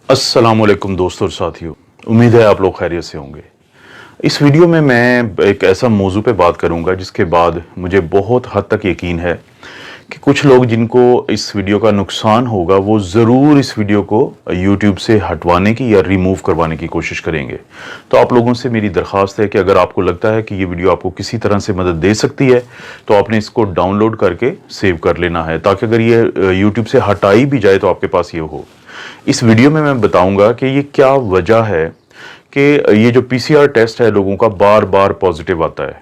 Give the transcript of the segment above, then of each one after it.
अस्सलाम वालेकुम दोस्तों और साथियों, उम्मीद है आप लोग खैरियत से होंगे। इस वीडियो में मैं एक ऐसा मौजू पे बात करूंगा जिसके बाद मुझे बहुत हद तक यकीन है कि कुछ लोग जिनको इस वीडियो का नुकसान होगा वो ज़रूर इस वीडियो को यूट्यूब से हटवाने की या रिमूव करवाने की कोशिश करेंगे। तो आप लोगों से मेरी दरख्वास्त है कि अगर आपको लगता है कि ये वीडियो आपको किसी तरह से मदद दे सकती है तो आपने इसको डाउनलोड करके सेव कर लेना है, ताकि अगर ये यूट्यूब से हटाई भी जाए तो आपके पास ये हो। इस वीडियो में मैं बताऊंगा कि ये क्या वजह है कि ये जो पीसीआर टेस्ट है लोगों का बार बार पॉजिटिव आता है,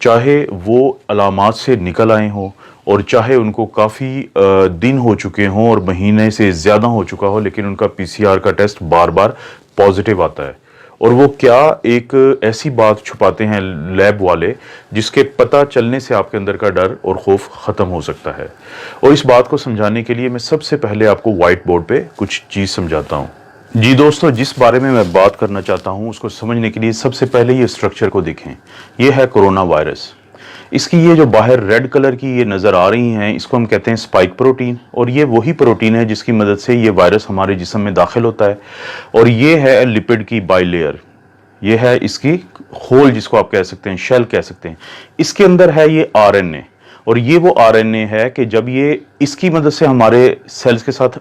चाहे वो अलामात से निकल आए हों और चाहे उनको काफ़ी दिन हो चुके हों और महीने से ज़्यादा हो चुका हो, लेकिन उनका पीसीआर का टेस्ट बार बार पॉजिटिव आता है। और वो क्या एक ऐसी बात छुपाते हैं लैब वाले जिसके पता चलने से आपके अंदर का डर और खौफ ख़त्म हो सकता है। और इस बात को समझाने के लिए मैं सबसे पहले आपको वाइट बोर्ड पे कुछ चीज़ समझाता हूँ। जी दोस्तों, जिस बारे में मैं बात करना चाहता हूँ उसको समझने के लिए सबसे पहले ये स्ट्रक्चर को देखें। ये है कोरोना वायरस। इसकी ये जो बाहर रेड कलर की ये नज़र आ रही हैं, इसको हम कहते हैं स्पाइक प्रोटीन। और ये वही प्रोटीन है जिसकी मदद से ये वायरस हमारे जिस्म में दाखिल होता है। और ये है लिपिड की बाइलेयर, ये है इसकी खोल जिसको आप कह सकते हैं, शेल कह सकते हैं। इसके अंदर है ये आरएनए, और ये वो आरएनए है कि जब ये इसकी मदद से हमारे सेल्स के साथ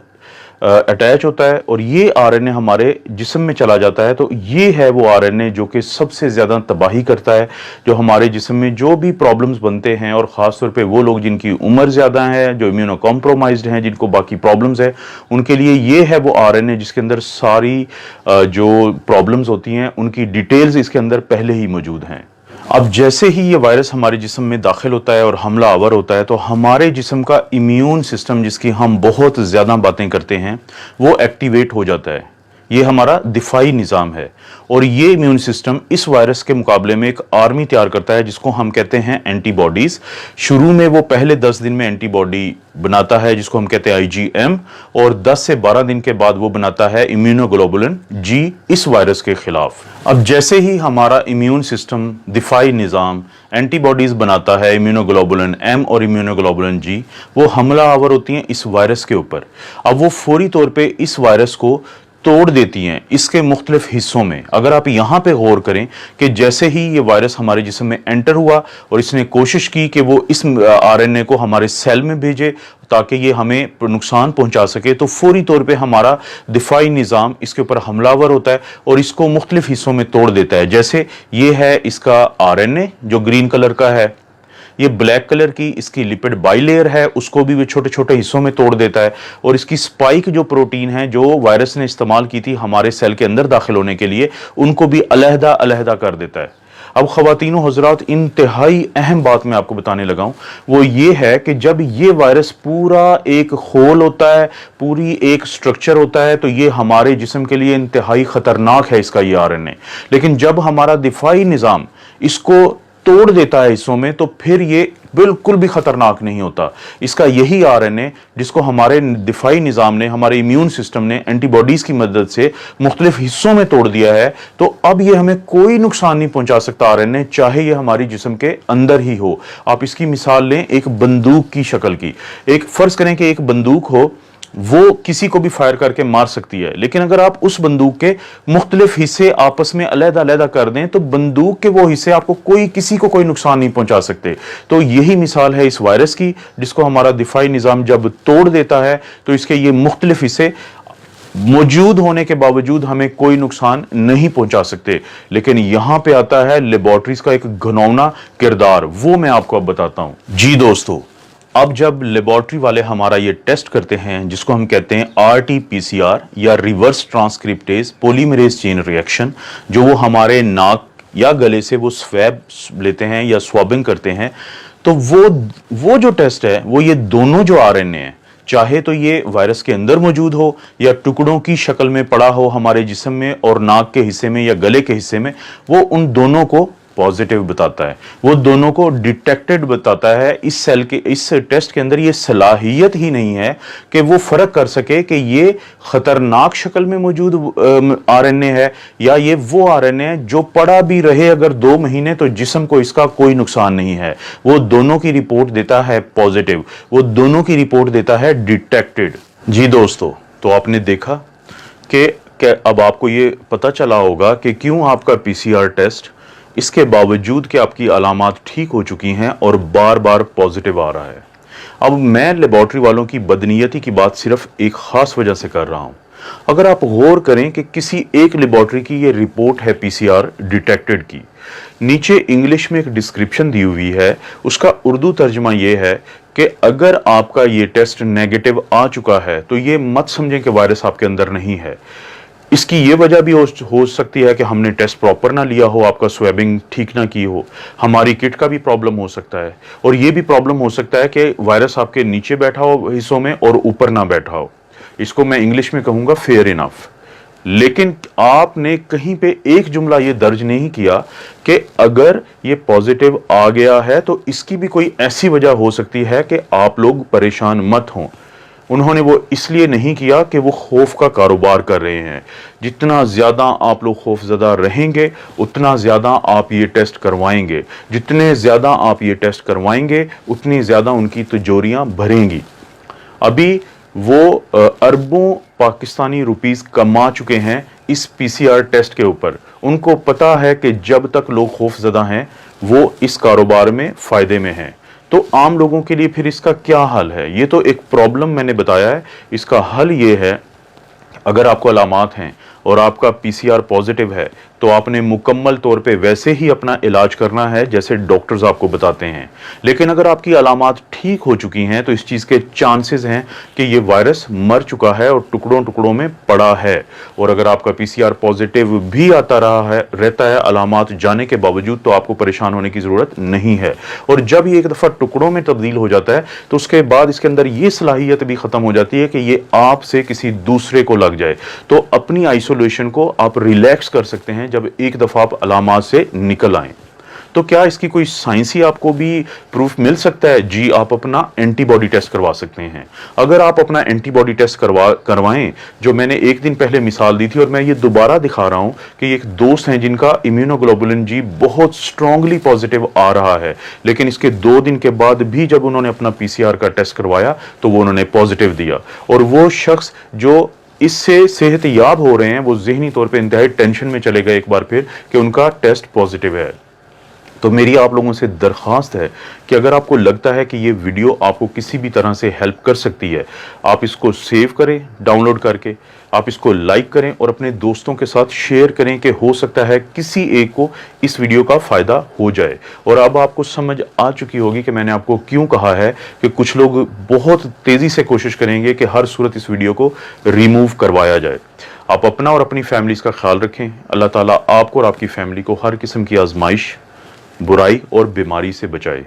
अटैच होता है और ये आरएनए हमारे जिस्म में चला जाता है, तो ये है वो आरएनए जो कि सबसे ज़्यादा तबाही करता है। जो हमारे जिस्म में जो भी प्रॉब्लम्स बनते हैं, और ख़ास तौर पे वो लोग जिनकी उम्र ज़्यादा है, जो इम्यूनो कॉम्प्रोमाइज्ड हैं, जिनको बाकी प्रॉब्लम्स है, उनके लिए ये है वो आरएनए जिसके अंदर सारी जो प्रॉब्लम्स होती हैं उनकी डिटेल्स इसके अंदर पहले ही मौजूद हैं। अब जैसे ही ये वायरस हमारे जिस्म में दाखिल होता है और हमला आवर होता है, तो हमारे जिस्म का इम्यून सिस्टम, जिसकी हम बहुत ज़्यादा बातें करते हैं, वो एक्टिवेट हो जाता है। ये हमारा दिफाई निज़ाम है, और ये इम्यून सिस्टम इस वायरस के मुकाबले में एक आर्मी तैयार करता है जिसको हम कहते हैं एंटीबॉडीज़। शुरू में वो पहले 10 दिन में एंटीबॉडी बनाता है जिसको हम कहते हैं आईजीएम, और 10 से 12 दिन के बाद वो बनाता है इम्यूनोग्लोबुलिन जी इस वायरस के खिलाफ। अब जैसे ही हमारा इम्यून सिस्टम, दिफाई निज़ाम एंटीबॉडीज़ बनाता है, इम्यूनोग्लोबुलिन एम और इम्यूनोग्लोबुलिन जी, वो हमला आवर होती हैं इस वायरस के ऊपर। अब वो फौरी तौर पर इस वायरस को तोड़ देती हैं इसके मुख्तलिफ हिस्सों में। अगर आप यहाँ पे गौर करें कि जैसे ही ये वायरस हमारे जिस्म में एंटर हुआ और इसने कोशिश की कि वो इस आरएनए को हमारे सेल में भेजे ताकि ये हमें नुकसान पहुंचा सके, तो फौरी तौर पे हमारा दिफाई निज़ाम इसके ऊपर हमलावर होता है और इसको मुख्तलिफ हिस्सों में तोड़ देता है। जैसे ये है इसका आरएनए जो ग्रीन कलर का है, ये ब्लैक कलर की इसकी लिपिड बाइलेयर है, उसको भी वो छोटे छोटे हिस्सों में तोड़ देता है। और इसकी स्पाइक जो प्रोटीन है जो वायरस ने इस्तेमाल की थी हमारे सेल के अंदर दाखिल होने के लिए, उनको भी अलहदा अलहदा कर देता है। अब ख़वातीनो हज़रात, इंतहाई अहम बात मैं आपको बताने लगा हूं, वो ये है कि जब ये वायरस पूरा एक खोल होता है, पूरी एक स्ट्रक्चर होता है, तो ये हमारे जिस्म के लिए इंतहाई ख़तरनाक है इसका ये आरएनए। लेकिन जब हमारा दिफाई निज़ाम इसको तोड़ देता है हिस्सों में, तो फिर ये बिल्कुल भी खतरनाक नहीं होता। इसका यही आरएनए जिसको हमारे दिफाई निज़ाम ने, हमारे इम्यून सिस्टम ने एंटीबॉडीज़ की मदद से मुख्तलिफ हिस्सों में तोड़ दिया है, तो अब ये हमें कोई नुकसान नहीं पहुंचा सकता आरएनए, चाहे ये हमारी जिस्म के अंदर ही हो। आप इसकी मिसाल लें एक बंदूक की शक्ल की। एक फ़र्ज़ करें कि एक बंदूक हो, वो किसी को भी फायर करके मार सकती है, लेकिन अगर आप उस बंदूक के मुख्तलिफ हिस्से आपस में अलहदा अलहदा कर दें तो बंदूक के वो हिस्से आपको किसी को कोई नुकसान नहीं पहुंचा सकते। तो यही मिसाल है इस वायरस की, जिसको हमारा दिफाई निज़ाम जब तोड़ देता है तो इसके ये मुख्तलिफ हिस्से मौजूद होने के बावजूद हमें कोई नुकसान नहीं पहुंचा सकते। लेकिन यहां पे आता है लेबोरेटरीज का एक घिनौना किरदार, वो मैं आपको अब बताता हूं। जी दोस्तों, अब जब लेबोरेटरी वाले हमारा ये टेस्ट करते हैं जिसको हम कहते हैं RT-PCR या reverse transcriptase polymerase chain reaction, जो वो हमारे नाक या गले से वो स्वैब लेते हैं या स्वाबिंग करते हैं, तो वो जो टेस्ट है वो ये दोनों जो आरएनए हैं, चाहे तो ये वायरस के अंदर मौजूद हो या टुकड़ों की शक्ल में पड़ा हो हमारे जिस्म में और नाक के हिस्से में या गले के हिस्से में, वो उन दोनों को पॉजिटिव बताता है, वो दोनों को डिटेक्टेड बताता है। इस सेल के इस टेस्ट के अंदर ये सलाहियत ही नहीं है कि वो फर्क कर सके कि ये खतरनाक शक्ल में मौजूद आरएनए है या ये वो आरएनए है जो पड़ा भी रहे अगर 2 महीने तो जिस्म को इसका कोई नुकसान नहीं है। वो दोनों की रिपोर्ट देता है पॉजिटिव, वो दोनों की रिपोर्ट देता है डिटेक्टेड। जी दोस्तों, तो आपने देखा कि अब आपको ये पता चला होगा कि क्यों आपका पीसीआर टेस्ट इसके बावजूद कि आपकी अलामात ठीक हो चुकी हैं और बार बार पॉजिटिव आ रहा है। अब मैं लेबॉर्ट्री वालों की बदनीयती की बात सिर्फ एक खास वजह से कर रहा हूं। अगर आप गौर करें कि किसी एक लेबॉर्ट्री की ये रिपोर्ट है पीसीआर डिटेक्टेड की, नीचे इंग्लिश में एक डिस्क्रिप्शन दी हुई है, उसका उर्दू तर्जुमा ये है कि अगर आपका ये टेस्ट नेगेटिव आ चुका है तो ये मत समझें कि वायरस आपके अंदर नहीं है। इसकी ये वजह भी हो सकती है कि हमने टेस्ट प्रॉपर ना लिया हो, आपका स्वेबिंग ठीक ना की हो, हमारी किट का भी प्रॉब्लम हो सकता है, और ये भी प्रॉब्लम हो सकता है कि वायरस आपके नीचे बैठा हो हिस्सों में और ऊपर ना बैठा हो। इसको मैं इंग्लिश में कहूंगा फेयर इनफ। लेकिन आपने कहीं पे एक जुमला ये दर्ज नहीं किया कि अगर ये पॉजिटिव आ गया है तो इसकी भी कोई ऐसी वजह हो सकती है कि आप लोग परेशान मत हों। उन्होंने वो इसलिए नहीं किया कि वो खौफ का कारोबार कर रहे हैं। जितना ज्यादा आप लोग खौफजदा रहेंगे उतना ज्यादा आप ये टेस्ट करवाएंगे, जितने ज्यादा आप ये टेस्ट करवाएंगे उतनी ज्यादा उनकी तिजोरियां भरेंगी। अभी वो अरबों पाकिस्तानी रुपीस कमा चुके हैं इस पीसीआर टेस्ट के ऊपर। उनको पता है कि जब तक लोग खौफजदा हैं वो इस कारोबार में फायदे में हैं। तो आम लोगों के लिए फिर इसका क्या हल है? ये तो एक प्रॉब्लम मैंने बताया है, इसका हल ये है, अगर आपको अलामात हैं और आपका पीसीआर पॉजिटिव है तो आपने मुकम्मल तौर पे वैसे ही अपना इलाज करना है जैसे डॉक्टर्स आपको बताते हैं। लेकिन अगर आपकी अलामात ठीक हो चुकी हैं तो इस चीज़ के चांसेस हैं कि ये वायरस मर चुका है और टुकड़ों टुकड़ों में पड़ा है। और अगर आपका पीसीआर पॉजिटिव भी आता रहता है अलामात जाने के बावजूद, तो आपको परेशान होने की ज़रूरत नहीं है। और जब ये एक दफ़ा टुकड़ों में तब्दील हो जाता है तो उसके बाद इसके अंदर ये सलाहियत भी ख़त्म हो जाती है कि ये आपसे किसी दूसरे को लग जाए। तो अपनी आइसोलेशन को आप रिलैक्स कर सकते हैं जब एक दफा आप अलामात से निकल आएं। तो क्या इसकी कोई साइंसी आपको भी प्रूफ मिल सकता है? जी, आप अपना एंटीबॉडी टेस्ट करवा सकते हैं। अगर आप अपना एंटीबॉडी टेस्ट करवाएं, जो मैंने एक दिन पहले मिसाल दी थी और मैं ये दोबारा दिखा रहा हूं कि एक दोस्त हैं जिनका इम्यूनोग्लोबुलिन जी बहुत स्ट्रांगली पॉजिटिव आ रहा है, लेकिन इसके 2 दिन के बाद भी जब उन्होंने अपना पीसीआर का टेस्ट करवाया तो वो उन्होंने पॉजिटिव दिया। और वो शख्स जो इससे सेहत याब हो रहे हैं वो ज़हनी तौर पे इंतहाई टेंशन में चले गए एक बार फिर कि उनका टेस्ट पॉजिटिव है। तो मेरी आप लोगों से दरख्वास्त है कि अगर आपको लगता है कि ये वीडियो आपको किसी भी तरह से हेल्प कर सकती है, आप इसको सेव करें डाउनलोड करके, आप इसको लाइक करें और अपने दोस्तों के साथ शेयर करें कि हो सकता है किसी एक को इस वीडियो का फ़ायदा हो जाए। और अब आपको समझ आ चुकी होगी कि मैंने आपको क्यों कहा है कि कुछ लोग बहुत तेज़ी से कोशिश करेंगे कि हर सूरत इस वीडियो को रिमूव करवाया जाए। आप अपना और अपनी फैमिलीज का ख्याल रखें। अल्लाह ताला आपको और आपकी फैमिली को हर किस्म की आजमाइश, बुराई और बीमारी से बचाए।